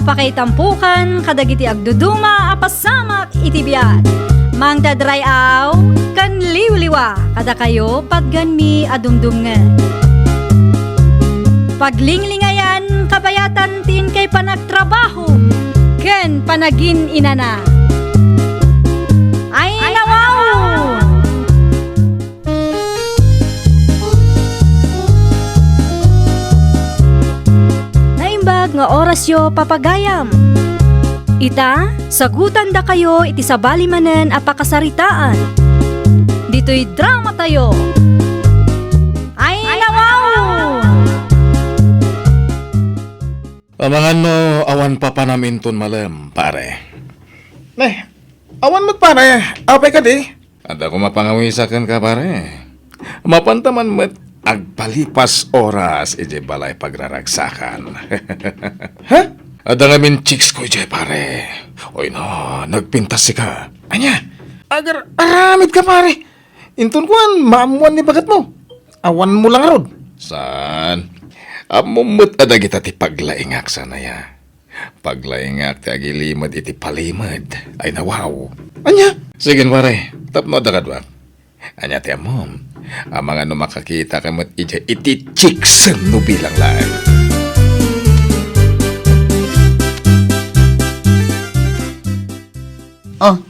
Apakaitampukan kadagiti agduduma apasamak iti biat. Mang dadrayaw kan liwliwa kada kayo patgan mi adumdumngan. Paglinglingayan kabayatan tin kay panagtrabaho ken panagin inana. Ay nawaw! Naimbag nga oras yo papagayam. Ita, sagutan da kayo iti sabali manen apakasaritaan. Dito'y drama tayo. Ay nawaw! Amangan no, awan pa panaminton malem, pare. Awan mo't pare, apay ka di. At ako mapangawisakan ka, pare. Mapantaman mo't agpalipas oras, ije balay pagraragsakan. Ha? Ada ngamin chicks ko, ije, pare. Oy no, nagpintas si ka. Anya, agar aramid ka, pare. Intun kuan, maamuan ni bagat mo. Awan mo lang rod. San? Amumut ada kita ti paglaingak sana ya. Paglaingak ti agilimad iti palimad. Ay nawaw. Anya? Sige pare, tapno da kadwa. Anya ti amom. Amang ano makakita kamot iti chicks no bilang lang. Oh,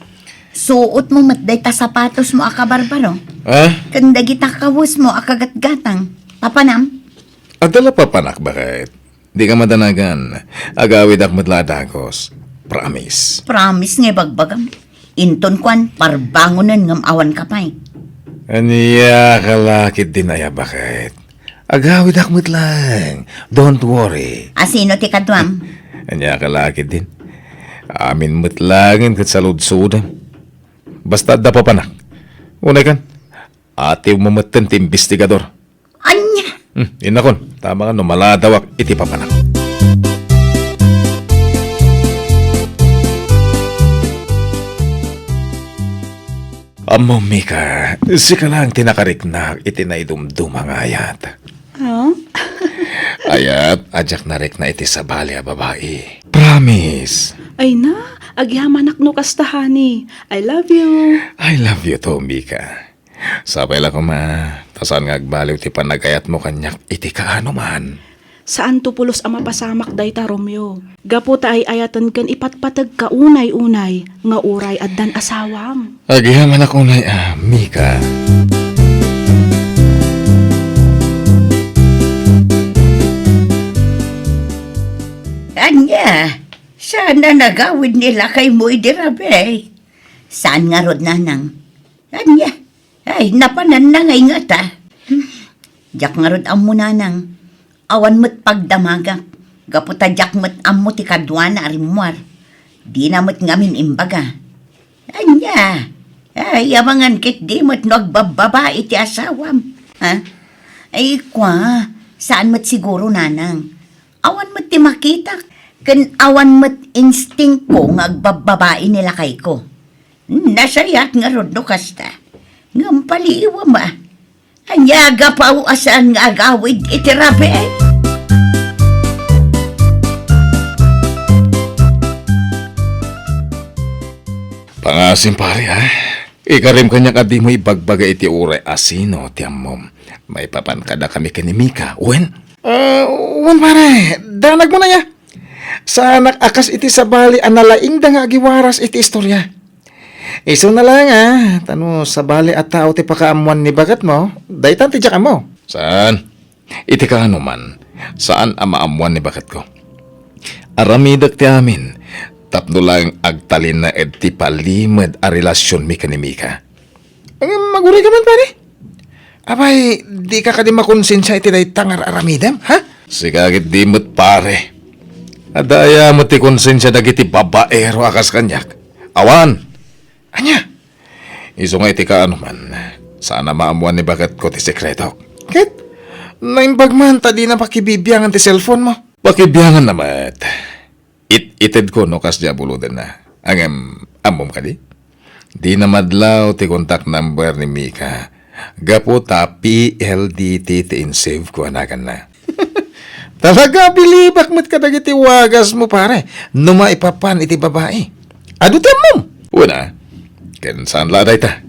suot mo matday ta sapatos mo akabarbaro. Ha? Kanda kita kawus mo akagatgatang. Papanam? Adala pa panak bakit? Di ka madanagan. Agawid ak madladagos. Promise. Promise nga bagbagam. Inton kwan, parbangonan ngam awan kapay. Aniya kalakit din aya bakit? Agawid ak lang. Don't worry. Asino ti kadwam? Anya kalakit din. Amin mutlangin kat salud-sudan. Basta da pa panak. Unay kan, atiw mamatan ti investigador. Anya? Inakon, tama ka no, maladawak iti papanak. Amo, Mika, si ka lang tinakariknak iti na idumdumang ayat. Oh? Ayat, ajak narik na iti sabali a babae. Promise. Ay na, agyamanak no kastahani. I love you. I love you to, Mika. Sabay lang ko tasan nga agbaliw ti panagayat mo kanyak iti kaano man. Saan to pulos ang mapasamak day ta, Romeo? Gaputa ay ayatan kan ipatpatag ka unay-unay, nga uray at dan asawang. Agyaman ako na, Mika. Anya? Sana nagawid nila kay mo idirabe. Saan nga rod nanang? Anya? Ay, napanan na ngay nga ta. Jak nga rod ang munanang. Awan mo't pagdamagak. Gaputa jak mo't amo ti kadwana arimwar. Di na mo't ngamin imbaga. Anya? Ay, amangan kit di mo't nagbababa iti asawam. Ha? Ay, kwa. Saan mo't siguro nanang? Awan mo't ti makita. Kan awan mo't instinct ko nga agbababae nila kay ko. Nasayat nga rod no kasta. Ngampaliwa ma. Anyaga pa asan nga agawid itirabe. Pangasim pare ha. Ikarim kanya kadi mo ibagbaga iti uray asino ti amom. May papan kada kami kanimika. Wen? Wen pare. Danag mo na ya. Sa anak akas iti sabali analaing da nga agiwaras iti istorya. Iso na lang tano sabali at tao ti pakaamuan ni bagat mo. Daytan ti dyak mo. Saan? Iti ka ano man. Saan ang maamuan ni bagat ko? Aramidak ti amin. Tapno lang agtalin na ed ti palimad a relasyon mi kanimika. Maguri ka man pare. Abay, di ka kadi makonsensya iti daytang aramidam, ha? Sigagit di mo't pare. Adaya mo ti konsensya dagiti babaero akas kanyak. Awan! Anya? Iso nga iti ka ano man. Sana maamuan ni bagat ko ti sekreto. Kit? Naimbag man, tadi na pakibibiyangan ti cellphone mo. Pakibiyangan naman. Ited ko no kas diabuludan na. Ang amom ka di? Di na madlaw ti contact number ni Mika. Gapo ta PLDT ti insave ko anagan na. Talaga bilibak mo't kadagiti wagas mo pare. Numaipapan iti babae. Ado tiyan mo. Una, saan laday ta?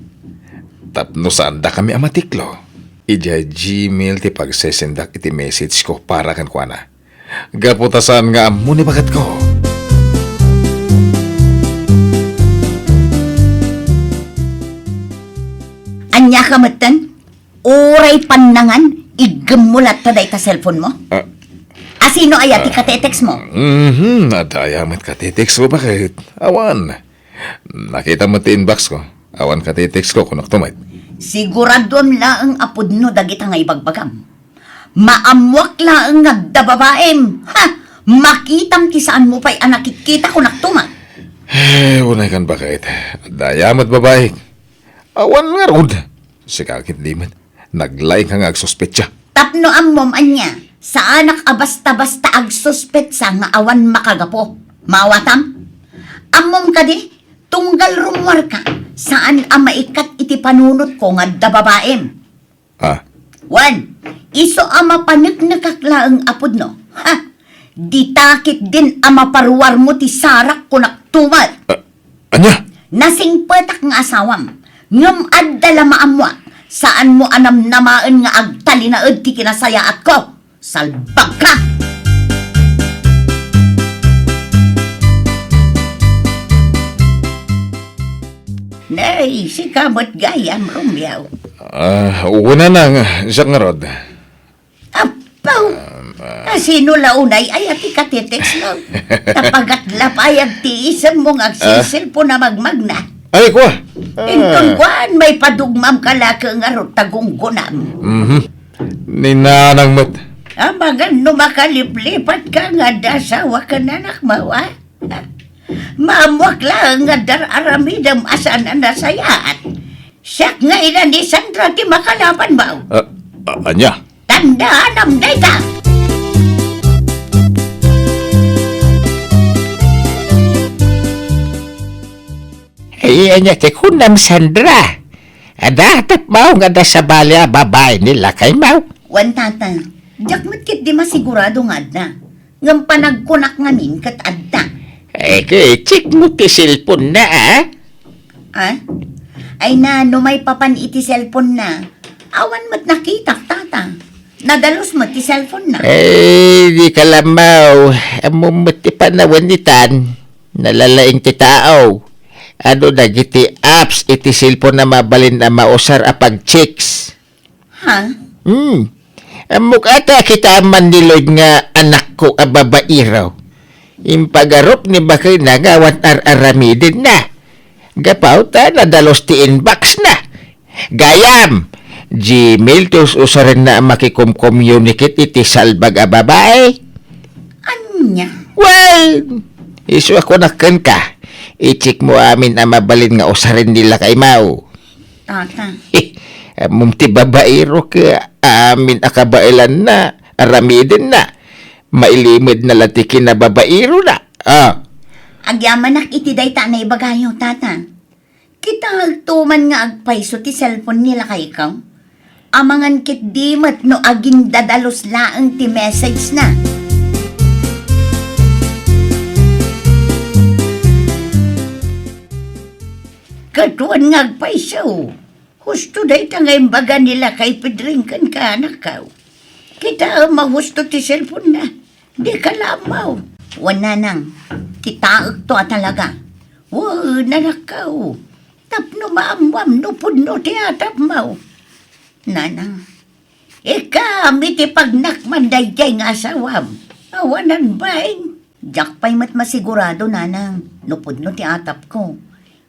Tapno saan da kami amatiklo. Ija Gmail ti pagsesendak iti message ko para kan kwa na. Gaputasan nga amo ni bagat ko. Anya ka matan? Uray panangan, igamulat ta day ta cellphone mo? Asino ay ati katetext mo? Nadayamat ka titext ko bakit? Awan. Nakita mo ti inbox ko. Awan ka titext ko kung naktumay. Siguradom laang apod no dagita nga ibagbagam. Maamwak laang nga dababaem. Ha! Makitam ti saan mo pa'y anakikita ko naktumag. Unay kan bakit? Dayamat babae. Awan nga rod. Sikakit di man. Naglay ka nga agsuspetsa. Tapno ang mom anya, sa anak abasta-basta agsuspetsa nga awan makagapo. Mawatam? Amom ka di, tunggal rumwar ka, saan ang maikat iti panunot ko nga dababaem. Ah, Wan, iso ama panik nakaklaang apod no. Ha? Di takit din ama paruwar mo ti sarak ko naktumat. anya? Nasing petak nga asawam. Ngam addala maamwa. Saan mo anam namaan nga agtalinaed ti kinasayaat ko. Salbag ka! Nay, si kamot gayam, Romeo. Una na nga, siya nga rod. Apaw! Sino launay ay ati katitex lang. Tapagat lapayag ti isang mong agsisil po na magmagna. Ay, kwa! Intun kuan may padugmam kalaka nga ro tagunggunam. Ninanang mat. Amagan no makaliplipat ka nga dasawa ka nanak mawa. Maamwak lang nga dararamidam asan na nasayaat. Siyak nga ina ni Sandra ti makalaban ba? Anya? Tandaan am dayta! Ay, anya ti kunam Sandra. Ada tap mau nga da sa balya babae nila kay mau. Wan tata, jak matkit di masigurado nga adda. Ngam panagkunak ngamin kat adda. Ay, kay check mo ti cellphone na Ah? Ay na, no may papan iti cellphone na. Awan mat nakitak tata. Nadalos mo ti cellphone na. Ay, di ka lamaw. Amumot ti panawanitan. Nalalaing ti tao. Ano dagiti apps iti cellphone na mabalin na mausar a pag-checks. Ha? Amok ata kita man nilod nga anak ko a babairaw. Impagarop ni bakay na gawat ar-aramidin na. Gapaw ta nadalos ti inbox na. Gayam! Gmail tos usarin na makikom-communicate iti salbag a babae. Anya? Well, iso ako nakan ka. I-check mo amin ang mabalin nga usarin nila kay Mau. Tata. Mumti babaero ka amin akabailan na, aramidin na. Mailimid na latikin na babaero na. Agyamanak iti dayta na ibagayo, tata. Kita agtuman nga agpaiso ti cellphone nila kay ikaw. Amangan kit dimat no aging dadalos laang ti message na. Katuan nga agpaiso. Husto dayta nga imbaga nila kay pedringkan ka anak ka. Kita mahusto ti cellphone na. Di ka lamaw. Wala nang. Kita to talaga. Nanakaw. Tapno maamwam no pudno ti atap mau. Nanang. Ika miti pagnakman dayjay nga asawam. Awanan baing. Jak pa'y mat masigurado nanang. No pudno ti atap ko.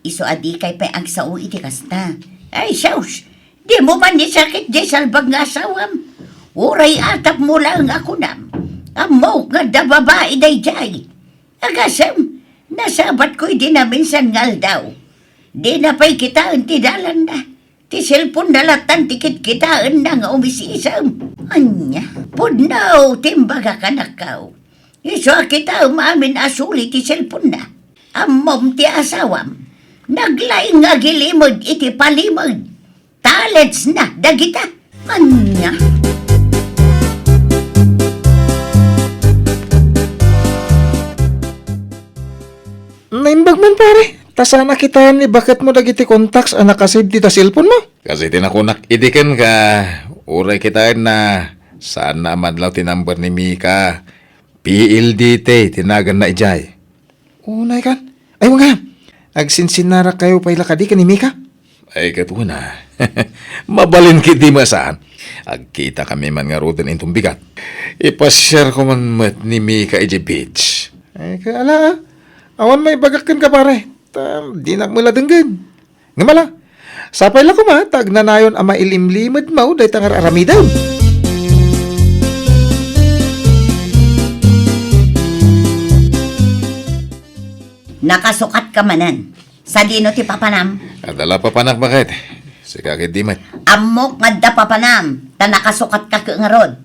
Iso adi kay pa'y agsao iti kasta. Ay saus. Di mo man ni sakit di salbag nga asawam. Uray atap mo lang ako nam. Amaw nga da babae dayjay. Agasam, nasabat ko'y di na minsan ngal daw. Di na pa'y kitaan ti dalan na. Ti cellphone dalatan tikit kitaan na nga umisisam. Anya, pudnaw, timbaga ka nakaw. Iso kita umamin asuli ti cellphone na. Amom ti asawam. Naglaing nga gilimod iti palimod. Talents na, dagita. Anya. pare. Tasana kita ni bakit mo dagiti contacts ang nakasave dito sa cellphone mo? Kasi tinakunak idikan ka. Uray kita na saan na madlaw tinamber ni Mika. PLDT, tinagan na ijay. Unay kan? Ay mga, agsinsinara kayo pa ilakadi ka ni Mika? Ay katuwa na. Mabalin kiti masaan. Agkita kami man nga rodan intong bigat. Ipashare ko man mat ni Mika iji beach. Ay kaala, awan may bagakan ka pare. Di nakmula denggan. Nga mala, sapay lang ko ma, tag nanayon ama ilimlimad mo, dahi tangar aramidaw. Nakasukat ka manan. Sa dino ti papanam. Adala pa panak bakit? Si kakit di mat. Amok ngadda papanam. Ta nakasukat ka nga rod.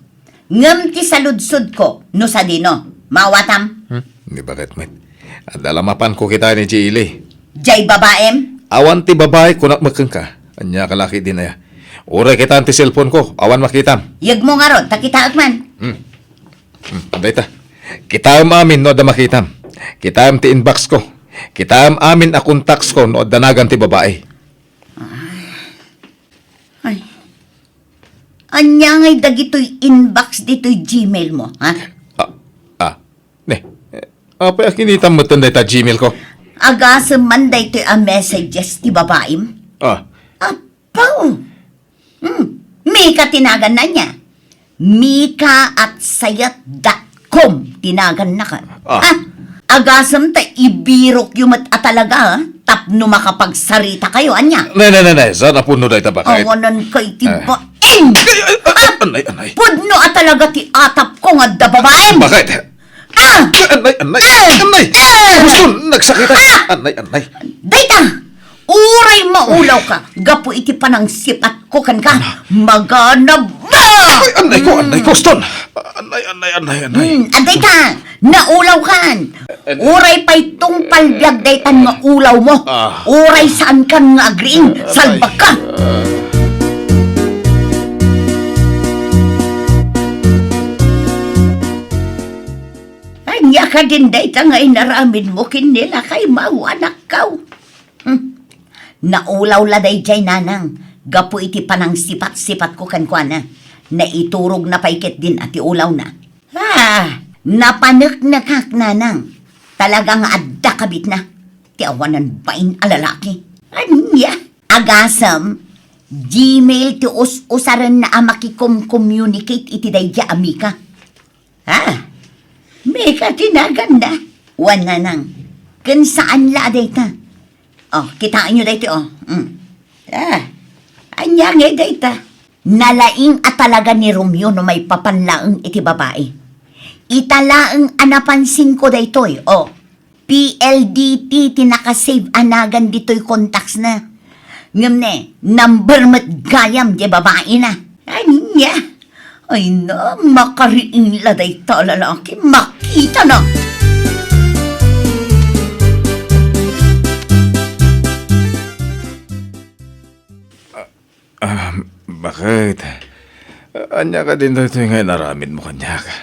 Ngem ti saludsud ko. No sa dino. Mawatam. Di bakit mat? Adala mapan ko kita ni Chile. Jay babaem. Awan ti babae kunak makeng ka. Anya kalaki din aya. Uray kita ti cellphone ko. Awan makitam. Yag mo nga rod. Takita akman. Aday ta. Kita amin no da makitam. Kita ti inbox ko. Kita amin akong tax ko no danagan ti babae. Ay. Anya ngay dagitoy inbox ditoy Gmail mo. Ha? Ne. Apa kinitam mo tanday ta Gmail ko? Agasem man daytoy a messages ti babaem. Apaw! Mika tinagan na niya. Mika at sayat.com tinagan na ka. Agasem ta ibirok yung atalaga, tapno makapagsarita kayo, anya. Ne. Sana puno day ta bakit? Awanan kay ti baeng! Anay. Pudno atalaga ti atap ko nga da babaem! Bakit? Anay! Gusto, nagsakita. Anay. Dayta! Uray maulaw ka, gapo iti panang sipat ko kan ka, maganab ba! Anay ko, Ston. Anay. Aday ka, naulaw kan. Uray pa'y itong palbiag daytan nga ulaw mo. Uray saan kan nga agriing, salbag ka. Anya ka din dayta nga inaramin mo kinila kay mawanak kaw. Naulaw la day jay nanang. Gapo iti panang sipat-sipat ko kankwana. Naiturog na paikit din at ulaw na. Napanek na kak nanang. Talagang adda kabit na. Tiawanan bain alalaki. Anya? Agasam, Gmail ti usaran na makikom-communicate iti dayja amika. Mika tinagan na. Wan nanang. Kan saan la dayta? Kitaan nyo dayta, Anya nga dayta. Nalaing at talaga ni Romeo no may papanlaang iti babae. Italaang anapansin ko daytoy, PLDT tinakasave anagan ditoy contacts na. Ngam ne, number mat gayam di babae na. Anya? Ay na, makariing la dayta lalaki, makita na. Bakit? Anya ka din dito yung naramid mo kanya ka.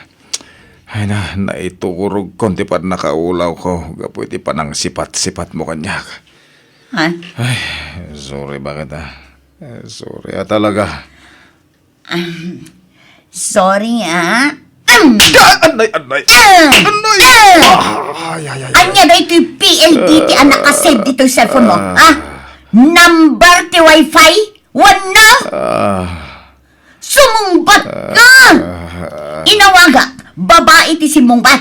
Ay na, naiturog konti pa nakaulaw ko. Gapuiti pa ng sipat-sipat mo kanya ka. Ay, sorry, bakit sorry talaga. Sorry Anay! Anya na ito'y PLDT ang nakasave dito yung cellphone mo, Number ti wifi? Wala! Sumungbat ka! Inawaga, babae ti simungbat.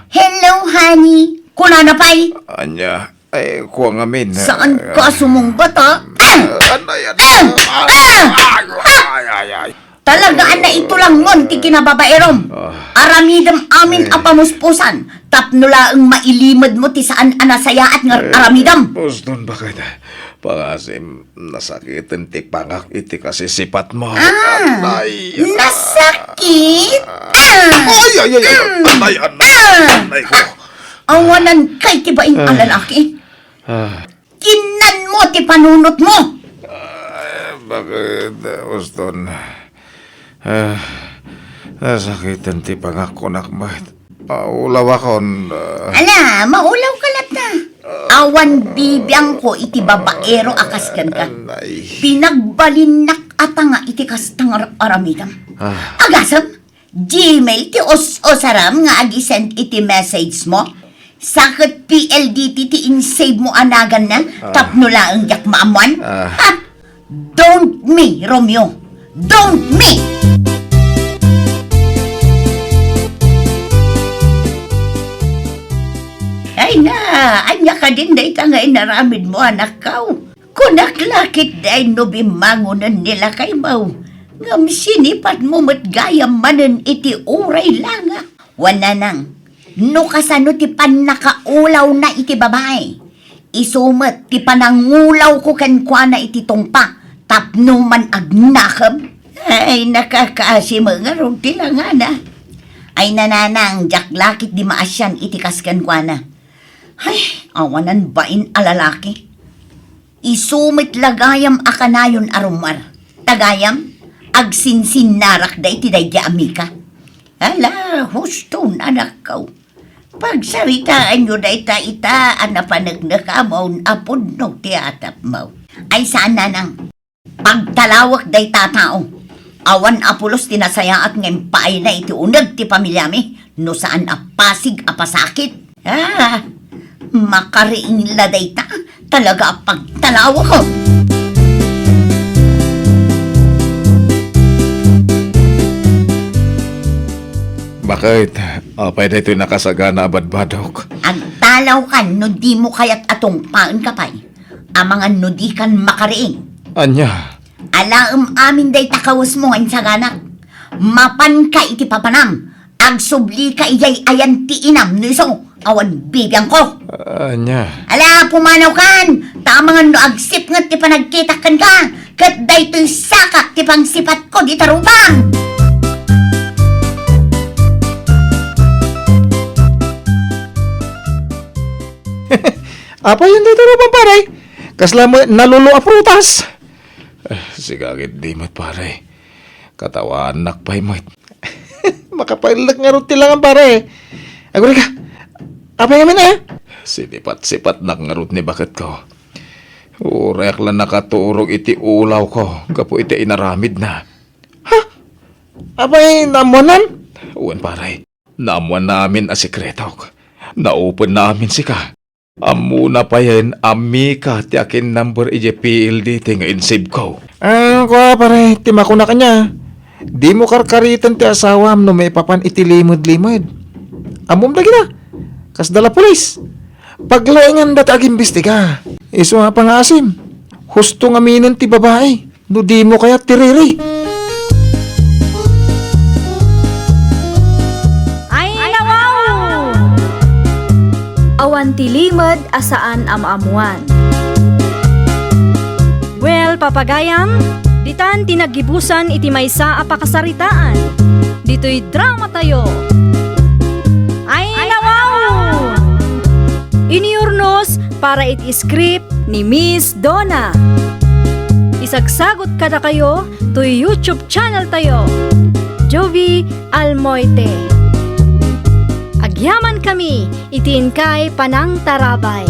Hello, honey. Kuna na pa'y? Anya, ay, kuha nga min. Saan ka sumungbat, Anay! Talagaan na ito lang ngon ti kinababaerom. Aramidam amin apamuspusan. Tapnulaang mailimad mo ti saan anasayaat nga aramidam. Puston, bakit? Pangasim, nasakitin ti pangak iti kasi sipat mo. Nasakit? Anay ko. Awanan kay ti baing alalaki. Kinan mo ti panunot mo. Bakit, Puston? Nasakitin ti pangak ko nakmat. Maulaw akon. Ala, maulaw ka lat na. Awan bibiyang ko iti babaero akaskan ka. Ay. Pinagbalinak ata nga iti kastang aramidam. Ah. Agasam, Gmail ti os-osaram nga agisend iti message mo. Sakit PLDT ti in-save mo anagan na, tapno lang yak maamuan. Ha? Don't me, Romeo. Don't me! Ay na, anya ka din day ka nga inaramid mo anak kao. Kunaklakit day no bimangunan nila kay mau. Ngam sinipat mo matgayam manen iti uray langa. Wana nang, no kasano ti panakaulaw na iti babae. Isumat ti panangulaw ko kankwana iti tungpa. Tapno man agnakam. Ay nakakaasi mga rog ti langana. Ay nananang jaklakit di maasyan iti kaskankwana. Ay, awanan bain alalaki. Isumit lagayam akanayon arumar. Tagayam, agsinsin narak da iti dayja amika. Ala, husto anak ko. Pagsaritaan nyo da ita anapanagnakamon apod no tiatap mo. Ay saan na nang pagtalawak day tatao. Awan apulos tinasaya at ngayon paay na iti unag ti pamilyami. No saan apasig apasakit. Makariing laday ta. Talaga pagtalawa ko. Bakit? Apay na ito'y nakasagana badbadok. Ang talaw kan no di mo kayat atong paen kapay. Amangan no di kan makariing. Anya? Alaam amin day takawas mo ang saganak. Mapan ka iti papanam. Agsubli ka ijay ayan ti inam no iso. Awan bibiyang ko. Anya? Ala, pumanaw kan. Tamangan no agsip nga ti panagkitakan ka. Kat day to'y sakak ti pangsipat ko di tarubang. Apa yun dito rin paray? Kasla mo nalulo a prutas. Sigagit di mo't pare. Katawa anak pa'y mo't. Makapailak nga rin tilangan pare. Aguri ka. Apa yung na? Sinipat-sipat nakangarot ni bakit ko. Urek lang nakaturog iti ulaw ko. Kapo iti inaramid na. Apa yung namunan? Uwan pare. Naamuan namin a sekreto. Naupan namin sika. Amuna pa yan, amika ti akin number PLD ti nga insave ko. Kuha pare, tima ko na kanya. Di mo karkaritan ti asawam no may papan iti limod-limod. Amom lagi na. Kas dala pulis. Paglaingan dat agimbestiga. Iso nga pangasim. Husto nga minin ti babae. No di mo kaya tiriri. Ay nawaw! Awan tilimad asaan amamuan. Well, papagayam, ditan tinagibusan iti maysa a pakasaritaan. Dito'y drama tayo. Ay nawaw! Iniurnos para iti script ni Miss Donna. Isagsagot kada kayo to YouTube channel tayo. Jovi Almoite. Agyaman kami, itiin kay Panang Tarabay.